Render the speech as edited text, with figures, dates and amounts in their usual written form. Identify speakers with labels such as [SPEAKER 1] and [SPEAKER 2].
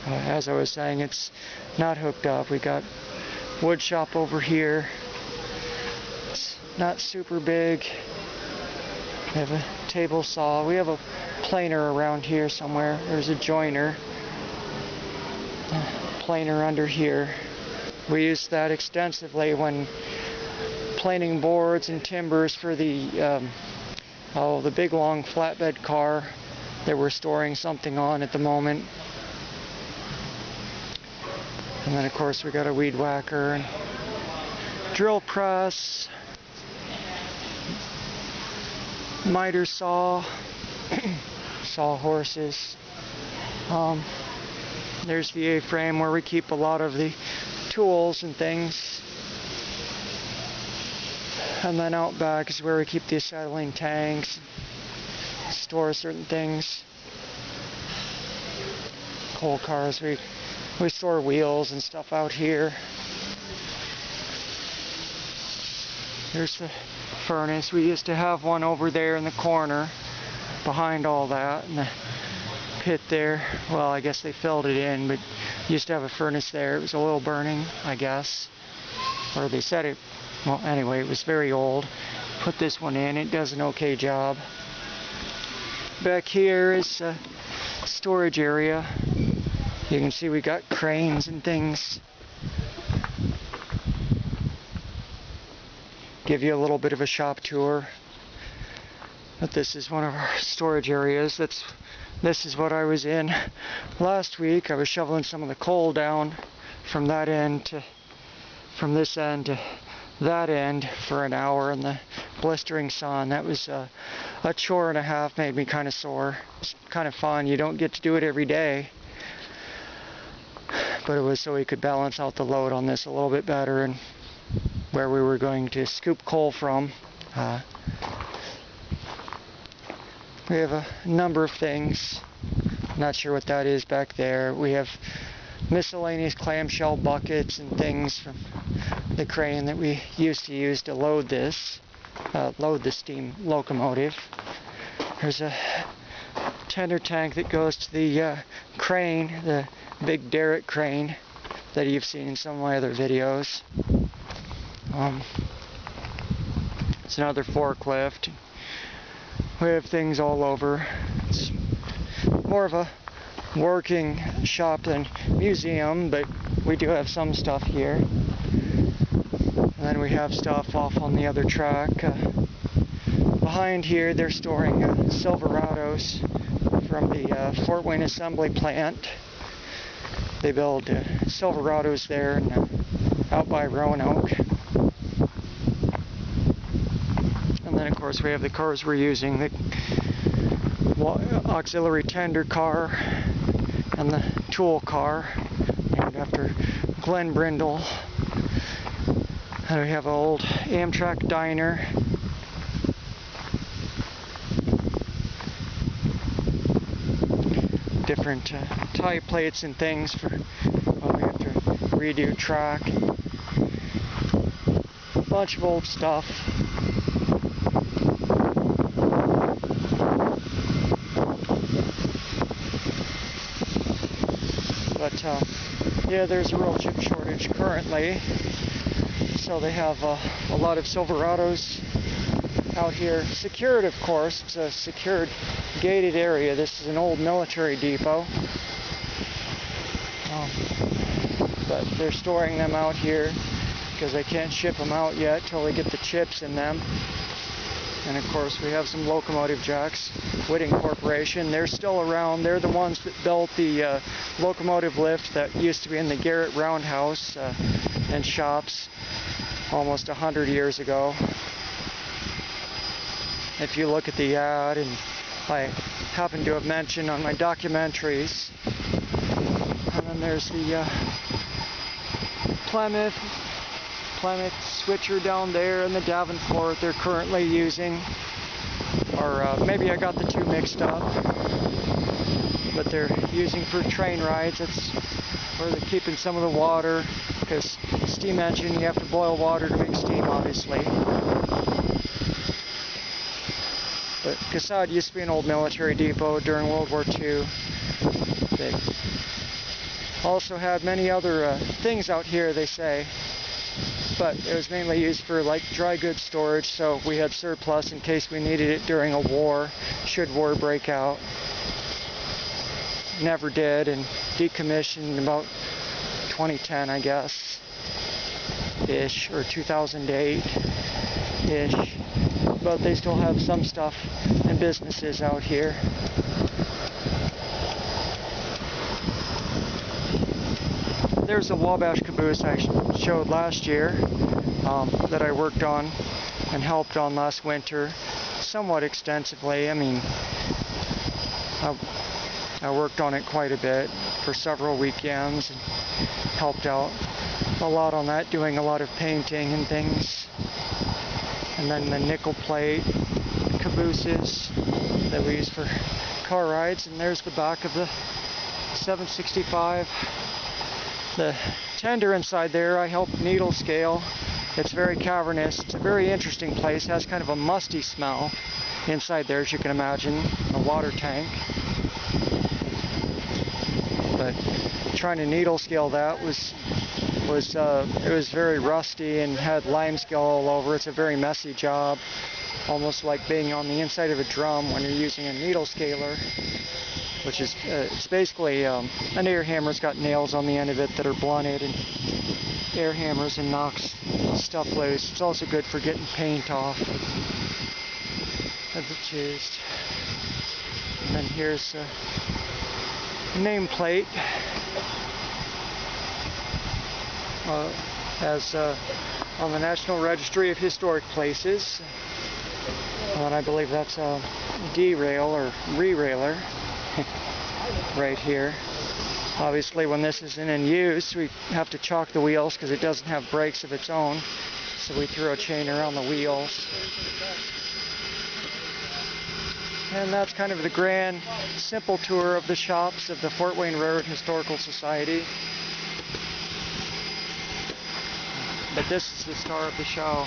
[SPEAKER 1] As I was saying, it's not hooked up. We got wood shop over here. It's not super big. We have a table saw. We have a planer around here somewhere. There's a joiner. Planer under here. We use that extensively when planing boards and timbers for the big long flatbed car that we're storing something on at the moment. And then of course we got a weed whacker and drill press, miter saw, saw horses. There's the A-frame where we keep a lot of the tools and things. And then out back is where we keep the acetylene tanks, store certain things. Coal cars, we store wheels and stuff out here. There's the furnace. We used to have one over there in the corner behind all that, and the pit there. Well, I guess they filled it in, but used to have a furnace there. It was oil burning, I guess. Or they said it. Well, anyway, it was very old. Put this one in. It does an okay job. Back here is a storage area. You can see we got cranes and things. Give you a little bit of a shop tour. But this is one of our storage areas. This is what I was in last week. I was shoveling some of the coal down from that end to, from this end to that end for an hour in the blistering sun. That was a chore and a half. Made me kind of sore. It's kind of fun. You don't get to do it every day. But it was so we could balance out the load on this a little bit better and where we were going to scoop coal from. We have a number of things. Not sure what that is back there. We have miscellaneous clamshell buckets and things from the crane that we used to use to load this, load the steam locomotive. There's a tender tank that goes to the crane, the big derrick crane that you've seen in some of my other videos. It's another forklift. We have things all over. It's more of a working shop than museum, but we do have some stuff here. And then we have stuff off on the other track. Behind here they're storing Silverados from the Fort Wayne assembly plant. They build Silverados there and out by Roanoke. And then of course we have the cars we're using, the auxiliary tender car and the tool car, named after Glenn Brindle. And we have an old Amtrak diner. Different tie plates and things for when we have to redo track. A bunch of old stuff. But yeah, there's a real chip shortage currently. So they have a lot of Silverados out here. Secured, of course. It's a secured, gated area. This is an old military depot. But they're storing them out here because they can't ship them out yet till they get the chips in them. And of course we have some locomotive jacks. Whitting Corporation, they're still around. They're the ones that built the locomotive lift that used to be in the Garrett Roundhouse and shops almost 100 years ago. If you look at the ad, and I happen to have mentioned on my documentaries. And then there's the Plymouth switcher down there and the Davenport they're currently using. Or maybe I got the two mixed up. But they're using for train rides. That's where they're keeping some of the water, because steam engine, you have to boil water to make steam, obviously. But Casad used to be an old military depot during World War II. They Also had many other things out here, they say, but it was mainly used for like dry goods storage, so we had surplus in case we needed it during a war, should war break out. Never did, and decommissioned in about 2010, I guess, ish, or 2008 ish, but they still have some stuff and businesses out here. There's a Wabash caboose I showed last year that I worked on and helped on last winter somewhat extensively. I mean, I worked on it quite a bit for several weekends and helped out a lot on that, doing a lot of painting and things. And then the nickel plate cabooses that we use for car rides, and there's the back of the 765. The tender inside there I helped needle scale. It's very cavernous. It's a very interesting place. It has kind of a musty smell inside there, as you can imagine, a water tank. But trying to needle scale that was very rusty and had lime scale all over. It's a very messy job, almost like being on the inside of a drum when you're using a needle scaler, which is it's basically an air hammer's got nails on the end of it that are blunted and air hammers and knocks stuff loose. It's also good for getting paint off of the tubes. And then here's a nameplate as on the National Registry of Historic Places, and I believe that's a derail or re-railer right here. Obviously, when this isn't in use, we have to chock the wheels because it doesn't have brakes of its own, so we throw a chain around the wheels. And that's kind of the grand, simple tour of the shops of the Fort Wayne Railroad Historical Society. But this is the star of the show.